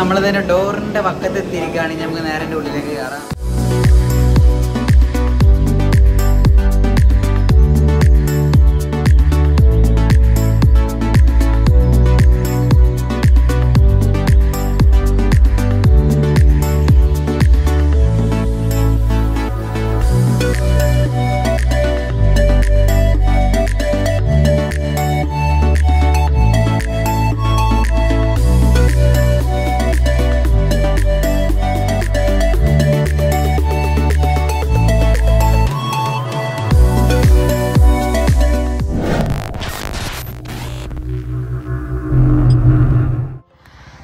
നമ്മൾ തന്നെ ഡോറിന്റെ പക്കത്ത് എത്തിയിരിക്കുകയാണെങ്കിൽ നമുക്ക് നേരെ ഉള്ളിലേക്ക് കയറാം.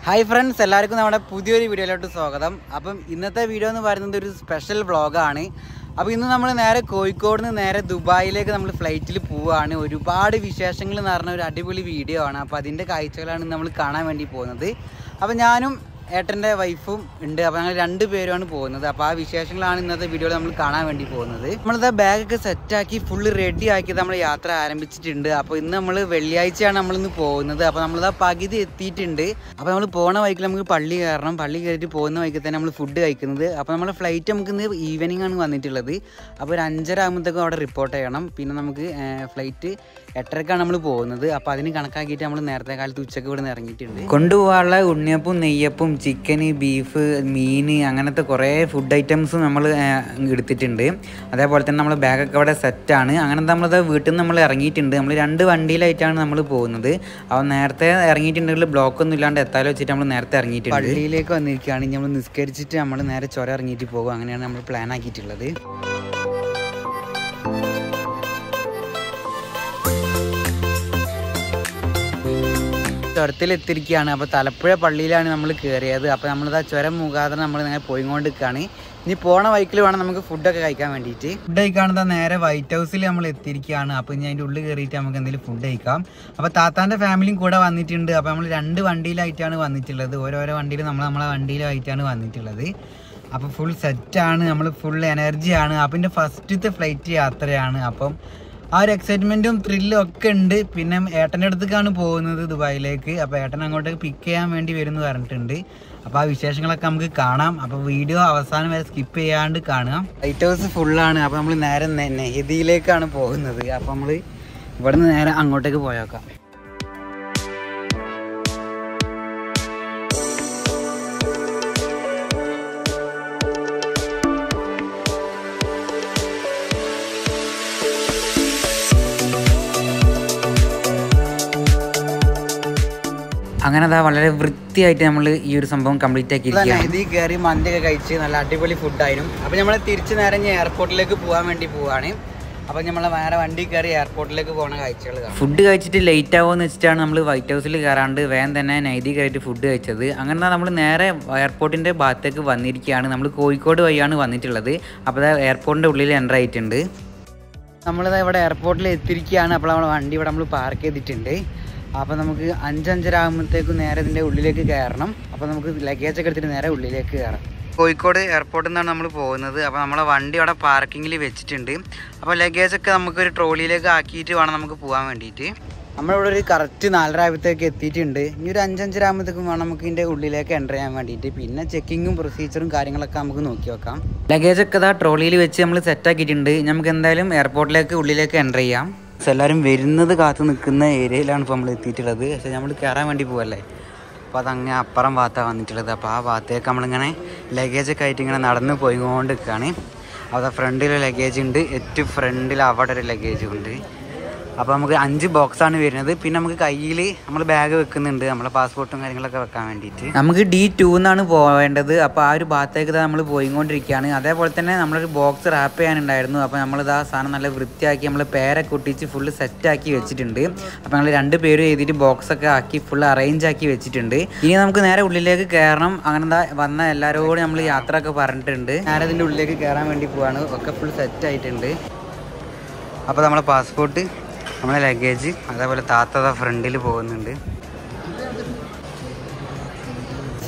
ഹായ് ഫ്രണ്ട്സ്, എല്ലാവർക്കും നമ്മുടെ പുതിയൊരു വീഡിയോയിലോട്ട് സ്വാഗതം. അപ്പം ഇന്നത്തെ വീഡിയോ എന്ന് പറയുന്നത് ഒരു സ്പെഷ്യൽ വ്ളോഗാണ്. അപ്പോൾ ഇന്ന് നമ്മൾ നേരെ കോഴിക്കോട് നിന്ന് നേരെ ദുബായിലേക്ക് നമ്മൾ ഫ്ലൈറ്റിൽ പോവുകയാണ്. ഒരുപാട് വിശേഷങ്ങൾ എന്ന് പറഞ്ഞ ഒരു അടിപൊളി വീഡിയോ ആണ്. അപ്പോൾ അതിൻ്റെ കാഴ്ചകളാണ് നമ്മൾ കാണാൻ വേണ്ടി പോകുന്നത്. അപ്പോൾ ഞാനും ഏട്ടൻ്റെ വൈഫും ഉണ്ട്. അപ്പോൾ ഞങ്ങൾ 2 പേരുമാണ് പോകുന്നത്. അപ്പോൾ ആ വിശേഷങ്ങളാണ് ഇന്നത്തെ വീഡിയോയിൽ നമ്മൾ കാണാൻ വേണ്ടി പോകുന്നത്. നമ്മളിതാ ബാഗൊക്കെ സെറ്റാക്കി ഫുള്ള് റെഡി ആക്കി നമ്മൾ യാത്ര ആരംഭിച്ചിട്ടുണ്ട്. അപ്പോൾ ഇന്ന് നമ്മൾ വെള്ളിയാഴ്ചയാണ് നമ്മളിന്ന് പോകുന്നത്. അപ്പോൾ നമ്മളിതാ പകുതി എത്തിയിട്ടുണ്ട്. അപ്പോൾ നമ്മൾ പോണ വഴിക്കിൽ നമുക്ക് പള്ളി കയറണം. പള്ളി കയറിയിട്ട് പോകുന്ന വഴിക്ക് തന്നെ നമ്മൾ ഫുഡ് കഴിക്കുന്നത്. അപ്പോൾ നമ്മുടെ ഫ്ലൈറ്റ് നമുക്ക് ഇന്ന് ഈവനിങ് ആണ് വന്നിട്ടുള്ളത്. അപ്പോൾ ഒരു 5:30 ആകുമ്പോഴത്തേക്കും അവിടെ റിപ്പോർട്ട് ചെയ്യണം. പിന്നെ നമുക്ക് ഫ്ലൈറ്റ് 8:30ക്കാണ് നമ്മൾ പോകുന്നത്. അപ്പോൾ അതിന് കണക്കാക്കിയിട്ട് നമ്മൾ നേരത്തെ കാലത്ത് ഉച്ചയ്ക്ക് ഇവിടെ നിന്ന് ഇറങ്ങിയിട്ടുണ്ട്. കൊണ്ടുപോകാനുള്ള ഉണ്ണിയപ്പവും നെയ്യപ്പവും ചിക്കന്, ബീഫ്, മീൻ, അങ്ങനത്തെ കുറേ ഫുഡ് ഐറ്റംസ് നമ്മൾ എടുത്തിട്ടുണ്ട്. അതേപോലെ തന്നെ നമ്മൾ ബാഗൊക്കെ അവിടെ സെറ്റാണ്. അങ്ങനെ നമ്മളത് വീട്ടിൽ നിന്ന് നമ്മൾ ഇറങ്ങിയിട്ടുണ്ട്. നമ്മൾ 2 വണ്ടിയിലായിട്ടാണ് നമ്മൾ പോകുന്നത്. അപ്പോൾ നേരത്തെ ഇറങ്ങിയിട്ടുണ്ടെങ്കിൽ ബ്ലോക്കൊന്നും ഇല്ലാണ്ട് എത്താലോ വെച്ചിട്ട് നമ്മൾ നേരത്തെ ഇറങ്ങിയിട്ടുണ്ട്. പള്ളിയിലേക്ക് വന്നിരിക്കുകയാണ്. നമ്മൾ നിസ്കരിച്ചിട്ട് നമ്മൾ നേരെ ചുരം ഇറങ്ങിയിട്ട് പോകും. അങ്ങനെയാണ് നമ്മൾ പ്ലാൻ ആക്കിയിട്ടുള്ളത്. ചുരത്തിലെത്തിരിക്കുകയാണ്. അപ്പോൾ തലപ്പുഴ പള്ളിയിലാണ് നമ്മൾ കയറിയത്. അപ്പോൾ നമ്മളിതാ ചുരം മുഖാന്തരം നമ്മൾ നേരെ പോയിക്കൊണ്ടിരിക്കുകയാണ്. ഇനി പോണ വൈക്കിൽ വേണം നമുക്ക് ഫുഡൊക്കെ കഴിക്കാൻ വേണ്ടിയിട്ട്. ഫുഡ് കഴിക്കാണെന്താ നേരെ വൈറ്റ് ഹൗസിൽ നമ്മൾ എത്തിയിരിക്കുകയാണ്. അപ്പോൾ ഇനി അതിൻ്റെ ഉള്ളിൽ കയറിയിട്ട് നമുക്ക് എന്തെങ്കിലും ഫുഡ് കഴിക്കാം. അപ്പോൾ താത്താൻ്റെ ഫാമിലിയും കൂടെ വന്നിട്ടുണ്ട്. അപ്പോൾ നമ്മൾ 2 വണ്ടിയിലായിട്ടാണ് വന്നിട്ടുള്ളത്. ഓരോരോ വണ്ടിയിൽ നമ്മളെ വണ്ടിയിലായിട്ടാണ് വന്നിട്ടുള്ളത്. അപ്പോൾ ഫുൾ സെറ്റാണ്, നമ്മൾ ഫുൾ എനർജിയാണ്. അപ്പോൾ എൻ്റെ ഫസ്റ്റത്തെ ഫ്ലൈറ്റ് യാത്രയാണ്. അപ്പം ആ ഒരു എക്സൈറ്റ്മെൻറ്റും ത്രില്ലും ഒക്കെ ഉണ്ട്. പിന്നെ ഏട്ടൻ്റെ അടുത്തേക്കാണ് പോകുന്നത്, ദുബായിലേക്ക്. അപ്പോൾ ഏട്ടൻ അങ്ങോട്ടേക്ക് പിക്ക് ചെയ്യാൻ വേണ്ടി വരും എന്ന് പറഞ്ഞിട്ടുണ്ട്. അപ്പോൾ ആ വിശേഷങ്ങളൊക്കെ നമുക്ക് കാണാം. അപ്പോൾ വീഡിയോ അവസാനം വരെ സ്കിപ്പ് ചെയ്യാണ്ട് കാണുക. ലൈറ്റ് ഹൗസ് ഫുള്ളാണ്. അപ്പോൾ നമ്മൾ നേരെ നെഹദിയിലേക്കാണ് പോകുന്നത്. അപ്പോൾ നമ്മൾ ഇവിടെ നിന്ന് നേരെ അങ്ങോട്ടേക്ക് പോയേക്കാം. അങ്ങനെ അതാ വളരെ വൃത്തിയായിട്ട് നമ്മൾ ഈ ഒരു സംഭവം കംപ്ലീറ്റ് ആക്കിയിരിക്കുകയാണ്. ഇതിൽ കയറി മന്തിയൊക്കെ കഴിച്ച് നല്ല അടിപൊളി ഫുഡായിരുന്നു. അപ്പോൾ നമ്മൾ തിരിച്ച് നേരെ എയർപോർട്ടിലേക്ക് പോകാൻ വേണ്ടി പോവുകയാണ്. അപ്പോൾ നമ്മൾ വേറെ വണ്ടി കയറി എയർപോർട്ടിലേക്ക് പോകുന്ന കാഴ്ചകൾ കാണാം. ഫുഡ് കഴിച്ചിട്ട് ലേറ്റ് ആവുമെന്ന് വെച്ചിട്ടാണ് നമ്മൾ വൈറ്റ് ഹൗസിൽ കയറാണ്ട് വേഗം തന്നെ നൈതി കയറിയിട്ട് ഫുഡ് കഴിച്ചത്. അങ്ങനെ നമ്മൾ നേരെ എയർപോർട്ടിൻ്റെ ഭാഗത്തേക്ക് വന്നിരിക്കുകയാണ്. നമ്മൾ കോഴിക്കോട് വഴിയാണ് വന്നിട്ടുള്ളത്. അപ്പോൾ എയർപോർട്ടിൻ്റെ ഉള്ളിൽ എൻ്റർ ആയിട്ടുണ്ട്. നമ്മളിതാ ഇവിടെ എയർപോർട്ടിൽ എത്തിയിരിക്കുകയാണ്. അപ്പോൾ നമ്മുടെ വണ്ടി ഇവിടെ നമ്മൾ പാർക്ക് ചെയ്തിട്ടുണ്ട്. അപ്പോൾ നമുക്ക് 5:30 ആകുമ്പോഴത്തേക്കും നേരെ ഇതിൻ്റെ ഉള്ളിലേക്ക് കയറണം. അപ്പോൾ നമുക്ക് ലഗേജൊക്കെ എടുത്തിട്ട് നേരെ ഉള്ളിലേക്ക് കയറാം. കോഴിക്കോട് എയർപോർട്ടിൽ നിന്നാണ് നമ്മൾ പോകുന്നത്. അപ്പോൾ നമ്മളെ വണ്ടി അവിടെ പാർക്കിങ്ങിൽ വെച്ചിട്ടുണ്ട്. അപ്പോൾ ലഗേജൊക്കെ നമുക്കൊരു ട്രോളിയിലേക്ക് ആക്കിയിട്ട് വേണം നമുക്ക് പോകാൻ വേണ്ടിയിട്ട്. നമ്മളിവിടെ ഒരു കറക്റ്റ് 4:30 ആകുമ്പോഴത്തേക്ക് എത്തിയിട്ടുണ്ട്. ഇനി ഒരു 5:05 ആകുമ്പോഴത്തേക്കും വേണം നമുക്ക് ഇതിൻ്റെ ഉള്ളിലേക്ക് എൻ്റർ ചെയ്യാൻ വേണ്ടിയിട്ട്. പിന്നെ ചെക്കിങ്ങും പ്രൊസീജിയറും കാര്യങ്ങളൊക്കെ നമുക്ക് നോക്കി വെക്കാം. ലഗേജൊക്കെ ഇതാ ട്രോളിയിൽ വെച്ച് നമ്മൾ സെറ്റാക്കിയിട്ടുണ്ട്. നമുക്ക് എന്തായാലും എയർപോർട്ടിലേക്ക് ഉള്ളിലേക്ക് എൻ്റർ ചെയ്യാം. എല്ലാവരും വരുന്നത് കാത്തു നിൽക്കുന്ന ഏരിയയിലാണ് ഇപ്പോൾ നമ്മൾ എത്തിയിട്ടുള്ളത്. പക്ഷേ നമ്മൾ കയറാൻ വേണ്ടി പോവല്ലേ. അപ്പോൾ അതങ്ങനെ അപ്പുറം ഭാഗത്താണ് വന്നിട്ടുള്ളത്. അപ്പോൾ ആ ഭാഗത്തേക്ക് നമ്മളിങ്ങനെ ലഗേജൊക്കെ ആയിട്ട് ഇങ്ങനെ നടന്ന് പോയിക്കൊണ്ട് നിൽക്കുകയാണ്. അവിടെ ഫ്രണ്ടിൽ ലഗേജ് ഉണ്ട്, ഏറ്റവും ഫ്രണ്ടിൽ അവിടെ ഒരു ലഗേജും ഉണ്ട്. അപ്പോൾ നമുക്ക് 5 ബോക്സാണ് വരുന്നത്. പിന്നെ നമുക്ക് കയ്യിൽ നമ്മൾ ബാഗ് വെക്കുന്നുണ്ട്, നമ്മളെ പാസ്പോർട്ടും കാര്യങ്ങളൊക്കെ വെക്കാൻ വേണ്ടിയിട്ട്. നമുക്ക് D2 എന്നാണ് പോവേണ്ടത്. അപ്പോൾ ആ ഒരു ഭാഗത്തേക്ക് നമ്മൾ പോയിക്കൊണ്ടിരിക്കുകയാണ്. അതേപോലെ തന്നെ നമ്മളൊരു ബോക്സ് റാപ്പ് ചെയ്യാനുണ്ടായിരുന്നു. അപ്പോൾ നമ്മളിത് ആ സാധനം നല്ല വൃത്തിയാക്കി നമ്മൾ പേരൊക്കെ ഒട്ടിച്ച് ഫുള്ള് സെറ്റാക്കി വെച്ചിട്ടുണ്ട്. അപ്പോൾ ഞങ്ങൾ 2 പേരും എഴുതിയിട്ട് ബോക്സൊക്കെ ആക്കി ഫുള്ള് അറേഞ്ച് ആക്കി വെച്ചിട്ടുണ്ട്. ഇനി നമുക്ക് നേരെ ഉള്ളിലേക്ക് കയറണം. അങ്ങനെ വന്ന എല്ലാവരോടും നമ്മൾ യാത്ര ഒക്കെ പറഞ്ഞിട്ടുണ്ട്. നേരെ അതിൻ്റെ ഉള്ളിലേക്ക് കയറാൻ വേണ്ടി പോവാണ്. ഒക്കെ ഫുൾ സെറ്റായിട്ടുണ്ട്. അപ്പോൾ നമ്മളെ പാസ്പോർട്ട്, നമ്മളെ ലഗേജ്, അതേപോലെ താത്ത ഫ്രണ്ടിൽ പോകുന്നുണ്ട്.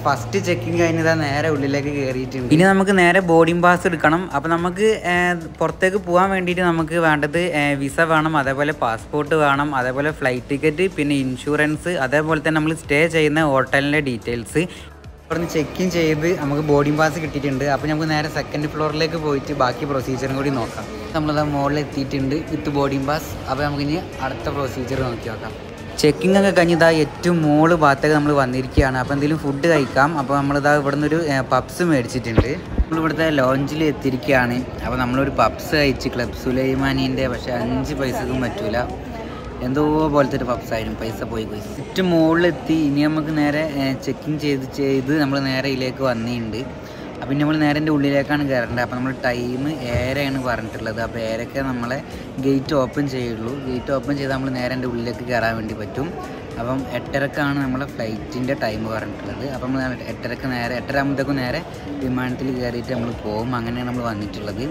ഫസ്റ്റ് ചെക്കിങ് കഴിഞ്ഞതാ നേരെ ഉള്ളിലേക്ക് കയറിയിട്ടുണ്ട്. ഇനി നമുക്ക് നേരെ ബോർഡിംഗ് പാസ് എടുക്കണം. അപ്പോൾ നമുക്ക് പുറത്തേക്ക് പോകാൻ വേണ്ടിയിട്ട് നമുക്ക് വേണ്ടത് വിസ വേണം, അതേപോലെ പാസ്പോർട്ട് വേണം, അതേപോലെ ഫ്ലൈറ്റ് ടിക്കറ്റ്, പിന്നെ ഇൻഷുറൻസ്, അതേപോലെ തന്നെ നമ്മൾ സ്റ്റേ ചെയ്യുന്ന ഹോട്ടലിൻ്റെ ഡീറ്റെയിൽസ്. ഇവിടുന്ന് ചെക്കിൻ ചെയ്ത് നമുക്ക് ബോർഡിംഗ് പാസ് കിട്ടിയിട്ടുണ്ട്. അപ്പോൾ നമുക്ക് നേരെ സെക്കൻഡ് ഫ്ലോറിലേക്ക് പോയിട്ട് ബാക്കി പ്രൊസീജിയറും കൂടി നോക്കാം. നമ്മളത് മുകളിൽ എത്തിയിട്ടുണ്ട് വിത്ത് ബോർഡിംഗ് പാസ്. അപ്പോൾ നമുക്കിനി അടുത്ത പ്രൊസീജിയർ നോക്കി നോക്കാം. ചെക്കിംഗ് ഒക്കെ കഴിഞ്ഞിതാ ഏറ്റവും മുകളിൽ ഭാഗത്തേക്ക് നമ്മൾ വന്നിരിക്കുകയാണ്. അപ്പോൾ എന്തെങ്കിലും ഫുഡ് കഴിക്കാം. അപ്പോൾ നമ്മളിതാ ഇവിടെ നിന്നൊരു പപ്സ് മേടിച്ചിട്ടുണ്ട്. നമ്മളിവിടുത്തെ ലോഞ്ചിൽ എത്തിയിരിക്കുകയാണ്. അപ്പോൾ നമ്മളൊരു പപ്സ് കഴിച്ച് ക്ലബ് സുലൈമാനീൻ്റെ, പക്ഷേ 5 പൈസക്കും പറ്റൂല, എന്തോ പോലത്തെ ഒരു പപ്സായിരുന്നു. പൈസ പോയി ഏറ്റവും മുകളിലെത്തി. ഇനി നമുക്ക് നേരെ ചെക്കിങ് ചെയ്ത് നമ്മൾ നേരെ ഇതിലേക്ക് വന്നിട്ടുണ്ട്. അപ്പം നമ്മൾ നേരെ എൻ്റെ ഉള്ളിലേക്കാണ് കയറേണ്ടത്. അപ്പോൾ നമ്മൾ ടൈം 7:00 പറഞ്ഞിട്ടുള്ളത്. അപ്പോൾ 7:00 നമ്മളെ ഗേറ്റ് ഓപ്പൺ ചെയ്യുള്ളൂ. ഗേറ്റ് ഓപ്പൺ ചെയ്താൽ നമ്മൾ നേരെ എൻ്റെ ഉള്ളിലേക്ക് കയറാൻ വേണ്ടി പറ്റും. അപ്പം 8:30 നമ്മളെ ഫ്ലൈറ്റിൻ്റെ ടൈം പറഞ്ഞിട്ടുള്ളത്. അപ്പം നമ്മൾ 8:30 നേരെ 8:30 നേരെ വിമാനത്തിൽ കയറിയിട്ട് നമ്മൾ പോകും. അങ്ങനെയാണ് നമ്മൾ വന്നിട്ടുള്ളത്.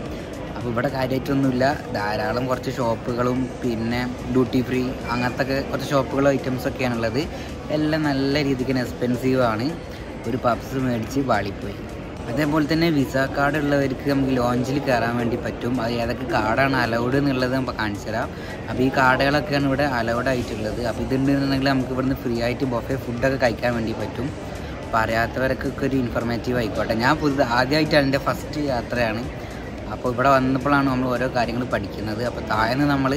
അപ്പോൾ ഇവിടെ കാര്യമായിട്ടൊന്നുമില്ല, ധാരാളം കുറച്ച് ഷോപ്പുകളും പിന്നെ ഡ്യൂട്ടി ഫ്രീ അങ്ങനത്തെ കുറച്ച് ഷോപ്പുകളും ഐറ്റംസൊക്കെയാണുള്ളത്. എല്ലാം നല്ല രീതിക്ക് എക്സ്പെൻസീവാണ്. ഒരു പപ്സ് മേടിച്ച് വാളിപ്പോയി. അതേപോലെ തന്നെ വിസ കാർഡ് ഉള്ളവർക്ക് നമുക്ക് ലോഞ്ചിൽ കയറാൻ വേണ്ടി പറ്റും. അത് ഏതൊക്കെ കാർഡാണ് അലൗഡ് എന്നുള്ളത് നമുക്ക് കാണിച്ചു തരാം. അപ്പോൾ ഈ കാർഡുകളൊക്കെയാണ് ഇവിടെ അലൗഡ് ആയിട്ടുള്ളത്. അപ്പോൾ ഇതുണ്ടെന്നുണ്ടെങ്കിൽ നമുക്ക് ഇവിടുന്ന് ഫ്രീ ആയിട്ട് ബൊഫേ ഫുഡൊക്കെ കഴിക്കാൻ വേണ്ടി പറ്റും. അപ്പോൾ അറിയാത്തവർക്കൊക്കെ ഒരു ഇൻഫർമേറ്റീവ് ആയിക്കോട്ടെ. ഞാൻ ആദ്യമായിട്ടാണ് എൻ്റെ ഫസ്റ്റ് യാത്രയാണ്. അപ്പോൾ ഇവിടെ വന്നപ്പോഴാണ് നമ്മൾ ഓരോ കാര്യങ്ങൾ പഠിക്കുന്നത്. അപ്പോൾ താഴെ നമ്മൾ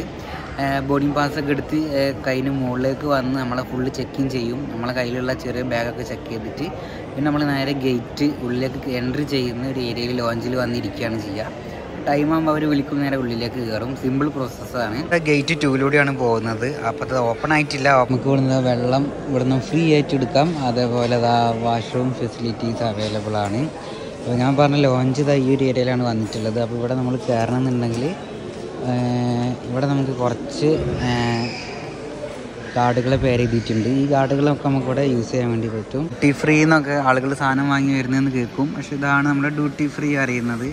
ബോർഡിംഗ് പാസ്സൊക്കെ എടുത്ത് കയ്യിന് മുകളിലേക്ക് വന്ന് നമ്മളെ ഫുള്ള് ചെക്കിങ് ചെയ്യും. നമ്മളെ കയ്യിലുള്ള ചെറിയ ബാഗൊക്കെ ചെക്ക് ചെയ്തിട്ട് പിന്നെ നമ്മൾ നേരെ ഗേറ്റ് ഉള്ളിലേക്ക് എൻട്രി ചെയ്യുന്ന ഒരു ഏരിയയിൽ ലോഞ്ചിൽ വന്നിരിക്കുകയാണ് ചെയ്യുക. ടൈം ആകുമ്പോൾ അവർ വിളിക്കും, നേരെ ഉള്ളിലേക്ക് കയറും. സിമ്പിൾ പ്രോസസ്സാണ്. ഗേറ്റ് 2 പോകുന്നത്. അപ്പോൾ അത് ഓപ്പൺ ആയിട്ടില്ല. നമുക്ക് ഇവിടുന്ന് വെള്ളം ഇവിടുന്ന് ഫ്രീ ആയിട്ട് എടുക്കാം. അതേപോലെ വാഷ്റൂം ഫെസിലിറ്റീസ് അവൈലബിൾ ആണ്. അപ്പോൾ ഞാൻ പറഞ്ഞ ലോഞ്ച് ഈ ഒരു ഏരിയയിലാണ് വന്നിട്ടുള്ളത്. അപ്പോൾ ഇവിടെ നമ്മൾ കയറണമെന്നുണ്ടെങ്കിൽ ഇവിടെ നമുക്ക് കുറച്ച് കാർഡുകളെ പേര് എഴുതിയിട്ടുണ്ട്. ഈ കാർഡുകളൊക്കെ നമുക്കിവിടെ യൂസ് ചെയ്യാൻ വേണ്ടി പറ്റും. ഡ്യൂട്ടി ഫ്രീ എന്നൊക്കെ ആളുകൾ സാധനം വാങ്ങി വരുന്നതെന്ന് കേൾക്കും. പക്ഷേ ഇതാണ് നമ്മുടെ ഡ്യൂട്ടി ഫ്രീ അറിയുന്നത്.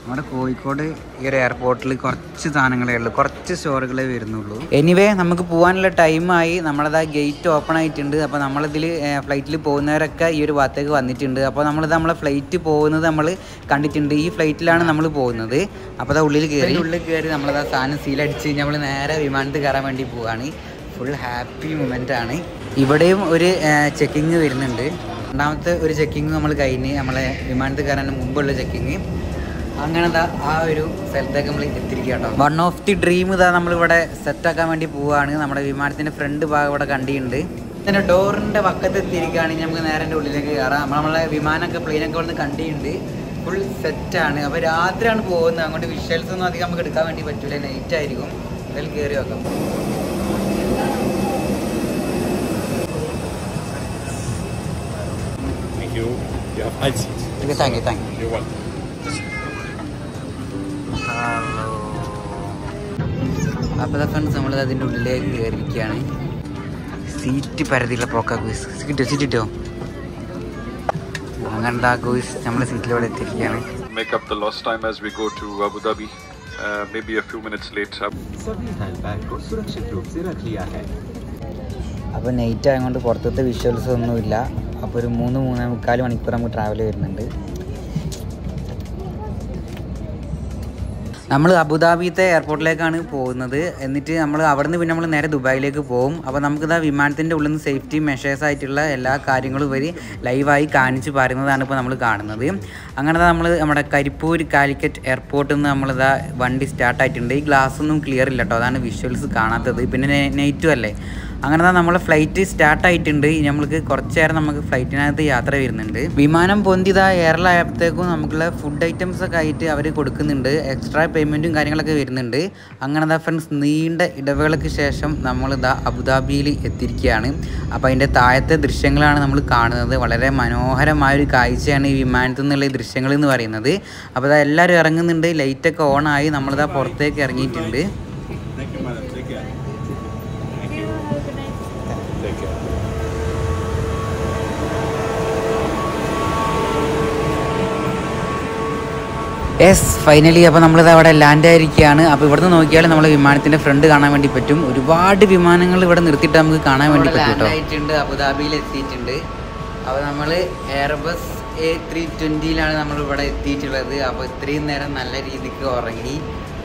നമ്മുടെ കോഴിക്കോട് ഈ ഒരു എയർപോർട്ടിൽ കുറച്ച് സാധനങ്ങളേ ഉള്ളൂ, കുറച്ച് സ്റ്റോറുകളേ വരുന്നുള്ളൂ. എനിവേ നമുക്ക് പോകാനുള്ള ടൈമായി. നമ്മളത് ഗേറ്റ് ഓപ്പൺ ആയിട്ടുണ്ട്. അപ്പോൾ നമ്മളിതിൽ ഫ്ലൈറ്റിൽ പോകുന്നവരൊക്കെ ഈ ഒരു ഭാഗത്തേക്ക് വന്നിട്ടുണ്ട്. അപ്പോൾ നമ്മളെ ഫ്ലൈറ്റ് പോകുന്നത് നമ്മൾ കണ്ടിട്ടുണ്ട്. ഈ ഫ്ലൈറ്റിലാണ് നമ്മൾ പോകുന്നത്. അപ്പോൾ അത് ഉള്ളിൽ കയറി നമ്മളത് സാധനം സീലടിച്ച് നമ്മൾ നേരെ വിമാനത്തിൽ കയറാൻ വേണ്ടി പോവുകയാണ്. ഫുൾ ഹാപ്പി മൊമെൻ്റ് ആണ്. ഇവിടെയും ഒരു ചെക്കിങ് വരുന്നുണ്ട്. രണ്ടാമത്തെ ഒരു ചെക്കിങ് നമ്മൾ കഴിഞ്ഞ് നമ്മളെ വിമാനത്തിൽ കയറാൻ മുമ്പുള്ള ചെക്കിങ്. അങ്ങനെ ആ ഒരു സ്ഥലത്തേക്ക് നമ്മൾ എത്തിയിരിക്കുക കേട്ടോ. വൺ ഓഫ് ദി ഡ്രീം നമ്മളിവിടെ സെറ്റാക്കാൻ വേണ്ടി പോവുകയാണ്. നമ്മുടെ വിമാനത്തിൻ്റെ ഫ്രണ്ട് ഭാഗം ഇവിടെ കണ്ടിട്ടുണ്ട്. ഇതിൻ്റെ ഡോറിൻ്റെ പക്കത്ത് എത്തിയിരിക്കുകയാണെങ്കിൽ നമുക്ക് നേരെ എൻ്റെ ഉള്ളിലേക്ക് കയറാം. നമ്മളെ വിമാനമൊക്കെ പ്ലെയിനൊക്കെ ഇവിടെ നിന്ന് കണ്ടിട്ടുണ്ട്. ഫുൾ സെറ്റാണ്. അപ്പോൾ രാത്രിയാണ് പോകുന്നത്. അങ്ങോട്ട് വിഷ്വൽസ് ഒന്നും അധികം നമുക്ക് എടുക്കാൻ വേണ്ടി പറ്റില്ല, നൈറ്റ് ആയിരിക്കും. അതിൽ കയറി വെക്കാം. Thank you. അപ്പോൾ ഫ്രണ്ട്സ് നമ്മളത് അതിൻ്റെ ഉള്ളിലേക്ക് കയറിയിരിക്കുകയാണ്. സീറ്റ് പരതിയുള്ള പോക്കാ സീറ്റ് കിട്ടോ അങ്ങനെ ഗോയ്സ് നമ്മളെ സീറ്റിലൂടെ എത്തിയിരിക്കുകയാണ്. Make up the lost time as we go to Abu Dhabi, maybe a few minutes late. അപ്പോൾ നൈറ്റ് ആയതുകൊണ്ട് പുറത്തത്തെ വിഷ്വൽസ് ഒന്നുമില്ല. അപ്പോൾ ഒരു 3-3.25 മണിക്കൂർ നമുക്ക് ട്രാവൽ വരുന്നുണ്ട്. നമ്മൾ അബുദാബിത്തെ എയർപോർട്ടിലേക്കാണ് പോകുന്നത്. എന്നിട്ട് നമ്മൾ അവിടെ നിന്ന് പിന്നെ നമ്മൾ നേരെ ദുബായിലേക്ക് പോകും. അപ്പോൾ നമുക്കിതാ വിമാനത്തിൻ്റെ ഉള്ളിൽ നിന്ന് സേഫ്റ്റി മെഷേഴ്സ് ആയിട്ടുള്ള എല്ലാ കാര്യങ്ങളും ഇവർ ലൈവായി കാണിച്ച് പറയുന്നതാണ് ഇപ്പോൾ നമ്മൾ കാണുന്നത്. അങ്ങനെ നമ്മൾ നമ്മുടെ കരിപ്പൂർ കാലിക്കറ്റ് എയർപോർട്ടിൽ നിന്ന് നമ്മളിതാ വണ്ടി സ്റ്റാർട്ടായിട്ടുണ്ട്. ഈ ഗ്ലാസ് ഒന്നും ക്ലിയർ ഇല്ല കേട്ടോ, അതാണ് വിഷ്വൽസ് കാണാത്തത്. പിന്നെ നൈറ്റും അല്ലേ. അങ്ങനെ നമ്മളെ ഫ്ലൈറ്റ് സ്റ്റാർട്ടായിട്ടുണ്ട്. നമ്മൾക്ക് കുറച്ച് നേരം നമുക്ക് ഫ്ലൈറ്റിനകത്ത് യാത്ര വരുന്നുണ്ട്. വിമാനം പൊന്തിതാ എയറിലായപ്പോഴത്തേക്കും നമുക്കുള്ള ഫുഡ് ഐറ്റംസ് ഒക്കെ ആയിട്ട് അവർ കൊടുക്കുന്നുണ്ട്. എക്സ്ട്രാ പേയ്മെൻറ്റും കാര്യങ്ങളൊക്കെ വരുന്നുണ്ട്. അങ്ങനെ ഫ്രണ്ട്സ് നീണ്ട ഇടവേളയ്ക്ക് ശേഷം നമ്മളിതാ അബുദാബിയിൽ എത്തിയിരിക്കുകയാണ്. അപ്പോൾ അതിൻ്റെ താഴത്തെ ദൃശ്യങ്ങളാണ് നമ്മൾ കാണുന്നത്. വളരെ മനോഹരമായൊരു കാഴ്ചയാണ് ഈ വിമാനത്തിൽ നിന്നുള്ള ഈ ദൃശ്യങ്ങൾ എന്ന് പറയുന്നത്. അപ്പോൾ ഇതാ എല്ലാവരും ഇറങ്ങുന്നുണ്ട്. ലൈറ്റൊക്കെ ഓണായി നമ്മളിതാ പുറത്തേക്ക് ഇറങ്ങിയിട്ടുണ്ട്. യെസ് ഫൈനലി അപ്പോൾ നമ്മളിത് അവിടെ ലാൻഡ് ആയിരിക്കുകയാണ്. അപ്പോൾ ഇവിടുന്ന് നോക്കിയാൽ നമ്മൾ വിമാനത്തിൻ്റെ ഫ്രണ്ട് കാണാൻ വേണ്ടി പറ്റും. ഒരുപാട് വിമാനങ്ങൾ ഇവിടെ നിർത്തിയിട്ട് നമുക്ക് കാണാൻ വേണ്ടി പറ്റും. ആയിട്ടുണ്ട്, അബുദാബിയിൽ എത്തിയിട്ടുണ്ട്. അപ്പോൾ നമ്മൾ എയർബസ് A320 നമ്മളിവിടെ എത്തിയിട്ടുള്ളത്. അപ്പോൾ ഇത്രയും നേരം നല്ല രീതിക്ക് ഉറങ്ങി,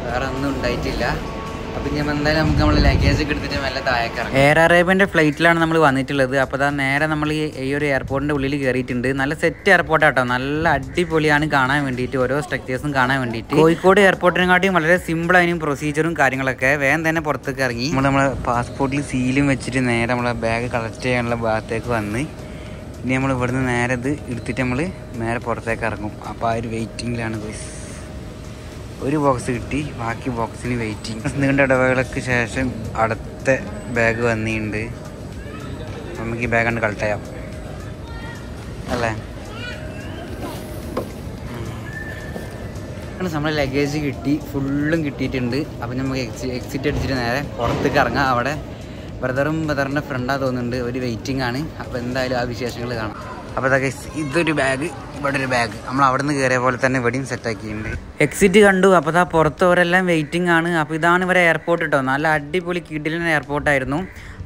വേറെ ഒന്നും ഉണ്ടായിട്ടില്ല. അപ്പോൾ ഞാൻ എന്തായാലും നമുക്ക് നമ്മൾ ലഗേജ് ഒക്കെ എടുത്തിട്ട് നല്ല താഴേക്കിറങ്ങാം. എയർ അറേബ്യൻ്റെ ഫ്ലൈറ്റിലാണ് നമ്മൾ വന്നിട്ടുള്ളത്. അപ്പോൾ അതാ നേരെ നമ്മൾ ഈ ഒരു എയർപോർട്ടിൻ്റെ ഉള്ളിൽ കയറിയിട്ടുണ്ട്. നല്ല സെറ്റ് എയർപോർട്ടാട്ടോ, നല്ല അടിപൊളിയാണ് കാണാൻ വേണ്ടിയിട്ട്, ഓരോ സ്ട്രക്ചേഴ്സും കാണാൻ വേണ്ടിയിട്ട്. കോഴിക്കോട് എയർപോർട്ടിനെക്കാട്ടിയും വളരെ സിമ്പിളായും പ്രൊസീജിയറും കാര്യങ്ങളൊക്കെ. വേഗം തന്നെ പുറത്തേക്ക് ഇറങ്ങി നമ്മളെ പാസ്പോർട്ടിൽ സീലും വെച്ചിട്ട് നേരെ നമ്മളെ ബാഗ് കളക്ട് ചെയ്യാനുള്ള ഭാഗത്തേക്ക് വന്ന് ഇനി നമ്മൾ ഇവിടുന്ന് നേരെ ഇത് എടുത്തിട്ട് നമ്മൾ നേരെ പുറത്തേക്ക് ഇറങ്ങും. അപ്പോൾ ആ ഒരു വെയിറ്റിങ്ങിലാണ് ഗൈസ്. ഒരു ബോക്സ് കിട്ടി, ബാക്കി ബോക്സിന് വെയിറ്റിംഗ്. നീണ്ട ഇടവേളയ്ക്ക് ശേഷം അടുത്ത ബാഗ് വന്നിട്ടുണ്ട്. നമുക്ക് ഈ ബാഗ് കണ്ട് കളക്ട് ചെയ്യാം അല്ലേ. നമ്മൾ ലഗേജ് കിട്ടി, ഫുള്ളും കിട്ടിയിട്ടുണ്ട്. അപ്പം നമുക്ക് എക്സിറ്റ് അടിച്ചിട്ട് നേരെ പുറത്തേക്ക് ഇറങ്ങാം. അവിടെ ബ്രദറിൻ്റെ ഫ്രണ്ടാണ് തോന്നുന്നുണ്ട്, ഒരു വെയിറ്റിംഗ് ആണ്. അപ്പോൾ എന്തായാലും ആ വിശേഷങ്ങൾ കാണാം. അപ്പോൾ അതൊക്കെ ഇതൊരു ബാഗ്, ഇവിടെ ഒരു ബാഗ് നമ്മൾ അവിടെ നിന്ന് കയറിയ പോലെ തന്നെ ഇവിടെയും സെറ്റാക്കിയിട്ടുണ്ട്. എക്സിറ്റ് കണ്ടു. അപ്പോൾ അതാ പുറത്തവരെല്ലാം വെയിറ്റിംഗ് ആണ്. അപ്പോൾ ഇതാണ് ഇവരെ എയർപോർട്ട് കേട്ടോ, നല്ല അടിപൊളി കിടിലൻ എയർപോർട്ടായിരുന്നു.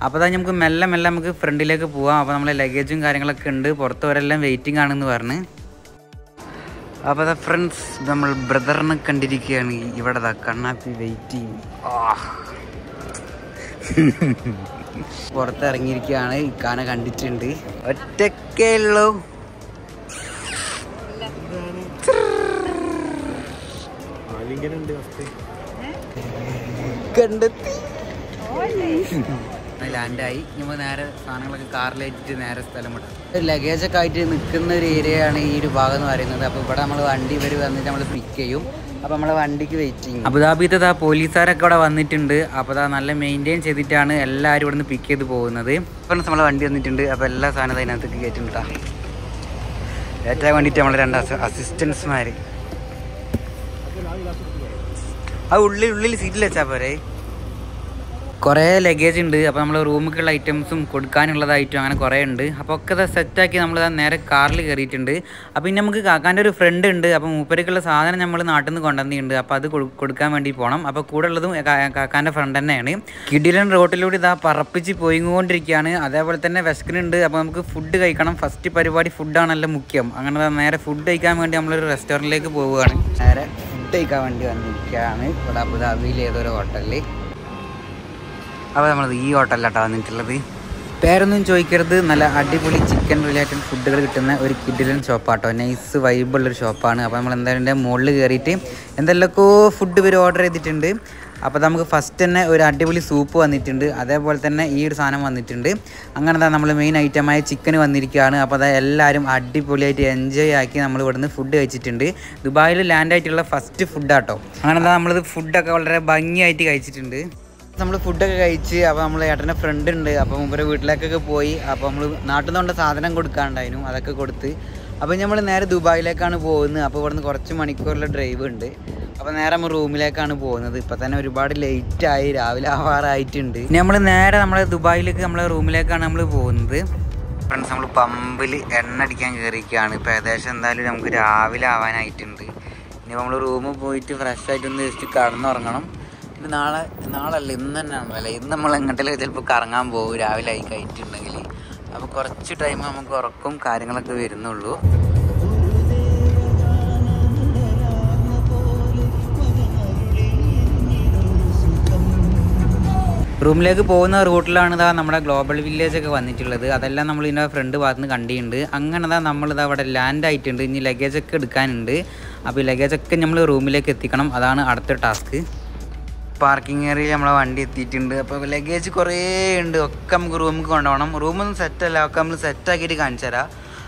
അപ്പോൾ അതാ നമുക്ക് മെല്ലെ നമുക്ക് ഫ്രണ്ടിലേക്ക് പോവാം. അപ്പോൾ നമ്മളെ ലഗേജും കാര്യങ്ങളൊക്കെ ഉണ്ട്, പുറത്തവരെല്ലാം വെയിറ്റിംഗ് ആണെന്ന് പറഞ്ഞ്. അപ്പോൾ അതാ ഫ്രണ്ട്സ്, നമ്മൾ ബ്രദറിനെ കണ്ടിരിക്കുകയാണ്. ഇവിടെ അതാ കണ്ണാപ്പി വെയിറ്റിംഗ്. പുറത്തിറങ്ങിയിരിക്കുകയാണ്. ഇക്കാനെ കണ്ടിട്ടുണ്ട്, ഒറ്റക്കേ ഉള്ളൂ. കണ്ടെത്തി ലാൻഡായി. നമ്മൾ നേരെ സാധനങ്ങളൊക്കെ കാറിലേറ്റിട്ട് നേരെ സ്ഥലം വിടാം. ലഗേജൊക്കെ ആയിട്ട് നിൽക്കുന്ന ഒരു ഏരിയയാണ് ഈ ഒരു ഭാഗം എന്ന് പറയുന്നത്. അപ്പോൾ ഇവിടെ നമ്മൾ വണ്ടി വന്നിട്ട് നമ്മൾ പിക്ക് ചെയ്യും. അപ്പോൾ നമ്മളെ വണ്ടിക്ക് വെയിറ്റിംഗ്. അബുദാബിത്തെ പോലീസുകാരൊക്കെ ഇവിടെ വന്നിട്ടുണ്ട്. അപ്പോൾ നല്ല മെയിൻറ്റെയിൻ ചെയ്തിട്ടാണ് എല്ലാവരും ഇവിടെ നിന്ന് പിക്ക് ചെയ്ത് പോകുന്നത്. ഇപ്പം നമ്മളെ വണ്ടി വന്നിട്ടുണ്ട്. അപ്പോൾ എല്ലാ സാധനവും അതിനകത്തേക്ക് കയറ്റുന്നുണ്ടാ. കയറ്റാൻ വേണ്ടിയിട്ട് നമ്മളെ 2 അസിസ്റ്റൻസ്മാർ ആ ഉള്ളിൽ സീറ്റിൽ വെച്ചാൽ പോരെ. കുറേ ലഗേജ് ഉണ്ട്. അപ്പോൾ നമ്മൾ റൂമിലേക്കുള്ള ഐറ്റംസും കൊടുക്കാനുള്ളതായിട്ടും അങ്ങനെ കുറേ ഉണ്ട്. അപ്പോൾ ഒക്കെ അത് സെറ്റാക്കി നമ്മൾ നേരെ കാറിൽ കയറിയിട്ടുണ്ട്. അപ്പോൾ ഇനി നമുക്ക് കാക്കാൻ്റെ ഒരു ഫ്രണ്ട് ഉണ്ട്. അപ്പോൾ മൂപ്പരക്കുള്ള സാധനം നമ്മൾ നാട്ടിൽ നിന്ന് കൊണ്ടുവന്നിട്ടുണ്ട്. അപ്പോൾ അത് കൊടുക്കാൻ വേണ്ടി പോകണം. അപ്പോൾ കൂടെ ഉള്ളതും കാക്കാൻ്റെ ഫ്രണ്ട് തന്നെയാണ്. കിടിലൻ റോട്ടിലൂടെ ഇതാ പറപ്പിച്ച് പോയിക്കൊണ്ടിരിക്കുകയാണ്. അതേപോലെ തന്നെ വിശക്കുന്നുണ്ട്. അപ്പോൾ നമുക്ക് ഫുഡ് കഴിക്കണം. ഫസ്റ്റ് പരിപാടി ഫുഡാണല്ലോ മുഖ്യം. അങ്ങനെ നേരെ ഫുഡ് കഴിക്കാൻ വേണ്ടി നമ്മളൊരു റെസ്റ്റോറൻറ്റിലേക്ക് പോവുകയാണ്. നേരെ ഫുഡ് കഴിക്കാൻ വേണ്ടി വന്നിരിക്കുകയാണ് ഇവിടെ അബുദാബിയിൽ ഏതൊരു ഹോട്ടലിൽ. അപ്പോൾ നമ്മളത് ഈ ഹോട്ടലിലാട്ടോ വന്നിട്ടുള്ളത്. പേരൊന്നും ചോദിക്കരുത്, നല്ല അടിപൊളി ചിക്കൻ റിലേറ്റഡ് ഫുഡുകൾ കിട്ടുന്ന ഒരു കിഡിലൻ ഷോപ്പാട്ടോ. നൈസ് വൈബുള്ളൊരു ഷോപ്പാണ്. അപ്പോൾ നമ്മൾ എന്തായാലും എൻ്റെ മുകളിൽ കയറിയിട്ട് എന്തെല്ലാമൊക്കെ ഫുഡ് ഇവർ ഓർഡർ ചെയ്തിട്ടുണ്ട്. അപ്പോൾ നമുക്ക് ഫസ്റ്റ് തന്നെ ഒരു അടിപൊളി സൂപ്പ് വന്നിട്ടുണ്ട്. അതേപോലെ തന്നെ ഈ ഒരു സാധനം വന്നിട്ടുണ്ട്. അങ്ങനെ നമ്മൾ മെയിൻ ഐറ്റമായ ചിക്കൻ വന്നിരിക്കുകയാണ്. അപ്പോൾ അത് എല്ലാവരും അടിപൊളിയായിട്ട് എൻജോയ് ആക്കി നമ്മൾ ഇവിടുന്ന് ഫുഡ് കഴിച്ചിട്ടുണ്ട്. ദുബായിൽ ലാൻഡായിട്ടുള്ള ഫസ്റ്റ് ഫുഡാട്ടോ. അങ്ങനെ നമ്മളിത് ഫുഡൊക്കെ വളരെ ഭംഗിയായിട്ട് കഴിച്ചിട്ടുണ്ട്. നമ്മൾ ഫുഡൊക്കെ കഴിച്ച് അപ്പോൾ നമ്മൾ ഏട്ടൻ്റെ ഫ്രണ്ട് ഉണ്ട്. അപ്പോൾ മുമ്പേ വീട്ടിലേക്കൊക്കെ പോയി. അപ്പോൾ നമ്മൾ നാട്ടിൽ നിന്നുകൊണ്ട് സാധനം കൊടുക്കാണ്ടായിരുന്നു, അതൊക്കെ കൊടുത്ത്. അപ്പോൾ നമ്മൾ നേരെ ദുബായിലേക്കാണ് പോകുന്നത്. അപ്പോൾ ഇവിടുന്ന് കുറച്ച് മണിക്കൂറിലെ ഡ്രൈവ് ഉണ്ട്. അപ്പോൾ നേരെ നമ്മൾ റൂമിലേക്കാണ് പോകുന്നത്. ഇപ്പോൾ തന്നെ ഒരുപാട് ലേറ്റായി, രാവിലെ ആവാറായിട്ടുണ്ട്. ഇനി നമ്മൾ നേരെ നമ്മളെ ദുബായിലേക്ക് നമ്മളെ റൂമിലേക്കാണ് നമ്മൾ പോകുന്നത്. ഫ്രണ്ട്സ്, നമ്മൾ പമ്പിൽ എണ്ണ അടിക്കാൻ കയറിയിരിക്കുകയാണ്. ഇപ്പോൾ ഏകദേശം എന്തായാലും നമുക്ക് രാവിലെ ആവാനായിട്ടുണ്ട്. ഇനി നമ്മൾ റൂമിൽ പോയിട്ട് ഫ്രഷ് ആയിട്ടൊന്ന് ജസ്റ്റ് കടന്നുറങ്ങണം. പിന്നെ നാളല്ല ഇന്ന് തന്നെയാണ് അല്ലേ. ഇന്ന് നമ്മൾ എങ്ങോട്ടേലും ചിലപ്പോൾ കറങ്ങാൻ പോകും രാവിലെ ആയി കഴിഞ്ഞിട്ടുണ്ടെങ്കിൽ. അപ്പോൾ കുറച്ച് ടൈം നമുക്ക് ഉറക്കും കാര്യങ്ങളൊക്കെ വരുന്നുള്ളൂ. റൂമിലേക്ക് പോകുന്ന റൂട്ടിലാണ് നമ്മുടെ ഗ്ലോബൽ വില്ലേജൊക്കെ വന്നിട്ടുള്ളത്. അതെല്ലാം നമ്മൾ ഇതിൻ്റെ ഫ്രണ്ട് ഭാഗത്ത് നിന്ന് കണ്ടിട്ടുണ്ട്. അങ്ങനെ നമ്മളിതാ അവിടെ ലാൻഡ് ആയിട്ടുണ്ട്. ഇനി ലഗേജൊക്കെ എടുക്കാനുണ്ട്. അപ്പോൾ ഈ ലഗേജൊക്കെ നമ്മൾ റൂമിലേക്ക് എത്തിക്കണം. അതാണ് അടുത്ത ടാസ്ക്. പാർക്കിംഗ് ഏരിയയിൽ നമ്മളെ വണ്ടി എത്തിയിട്ടുണ്ട്. അപ്പോൾ ലഗേജ് കുറേ ഉണ്ട്. ഒക്കെ നമുക്ക് റൂമിൽ കൊണ്ടുപോകണം. റൂമൊന്നും സെറ്റല്ല, ഒക്കെ നമ്മൾ സെറ്റാക്കിയിട്ട് കാണിച്ചു തരാം.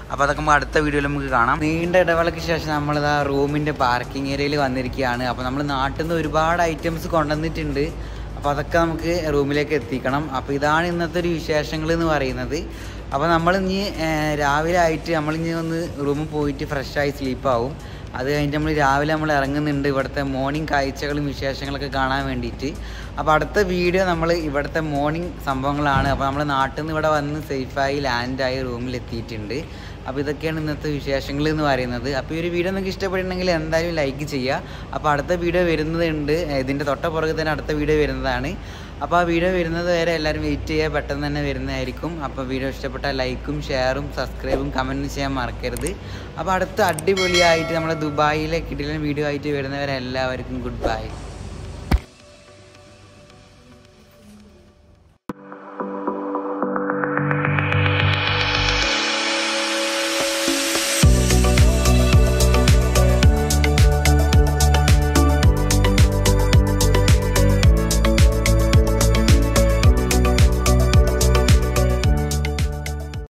അപ്പോൾ അതൊക്കെ നമുക്ക് അടുത്ത വീഡിയോയിൽ നമുക്ക് കാണാം. നീണ്ട ഇടവേളയ്ക്ക് ശേഷം നമ്മളിതാ റൂമിൻ്റെ പാർക്കിംഗ് ഏരിയയിൽ വന്നിരിക്കുകയാണ്. അപ്പോൾ നമ്മൾ നാട്ടിൽ നിന്ന് ഒരുപാട് ഐറ്റംസ് കൊണ്ടുവന്നിട്ടുണ്ട്. അപ്പോൾ അതൊക്കെ നമുക്ക് റൂമിലേക്ക് എത്തിക്കണം. അപ്പോൾ ഇതാണ് ഇന്നത്തെ ഒരു വിശേഷങ്ങൾ എന്ന് പറയുന്നത്. അപ്പോൾ നമ്മളിനി രാവിലെ ആയിട്ട് നമ്മളിനി ഒന്ന് റൂമിൽ പോയിട്ട് ഫ്രഷായി സ്ലീപ്പാവും. അത് കഴിഞ്ഞിട്ട് നമ്മൾ രാവിലെ നമ്മൾ ഇറങ്ങുന്നുണ്ട് ഇവിടുത്തെ മോർണിംഗ് കാഴ്ചകളും വിശേഷങ്ങളൊക്കെ കാണാൻ വേണ്ടിയിട്ട്. അപ്പോൾ അടുത്ത വീഡിയോ നമ്മൾ ഇവിടുത്തെ മോർണിംഗ് സംഭവങ്ങളാണ്. അപ്പോൾ നമ്മൾ നാട്ടിൽ നിന്ന് ഇവിടെ വന്ന് സേഫായി ലാൻഡായി റൂമിലെത്തിയിട്ടുണ്ട്. അപ്പോൾ ഇതൊക്കെയാണ് ഇന്നത്തെ വിശേഷങ്ങൾ എന്ന് പറയുന്നത്. അപ്പോൾ ഈ ഒരു വീഡിയോ നിങ്ങൾക്ക് ഇഷ്ടപ്പെട്ടിട്ടുണ്ടെങ്കിൽ എന്തായാലും ലൈക്ക് ചെയ്യുക. അപ്പോൾ അടുത്ത വീഡിയോ വരുന്നതുണ്ട്. ഇതിൻ്റെ തൊട്ടപ്പുറകെ തന്നെ അടുത്ത വീഡിയോ വരുന്നതാണ്. അപ്പോൾ ആ വീഡിയോ വരുന്നത് വരെ എല്ലാവരും വെയിറ്റ് ചെയ്യുക. പെട്ടെന്ന് തന്നെ വരുന്നതായിരിക്കും. അപ്പോൾ വീഡിയോ ഇഷ്ടപ്പെട്ടാൽ ലൈക്കും ഷെയറും സബ്സ്ക്രൈബും കമൻറ്റും ചെയ്യാൻ മറക്കരുത്. അപ്പോൾ അടുത്ത അടിപൊളിയായിട്ട് നമ്മുടെ ദുബായിലെ കിടിലൻ വീഡിയോ ആയിട്ട് വരുന്നവരെ എല്ലാവർക്കും ഗുഡ് ബൈ.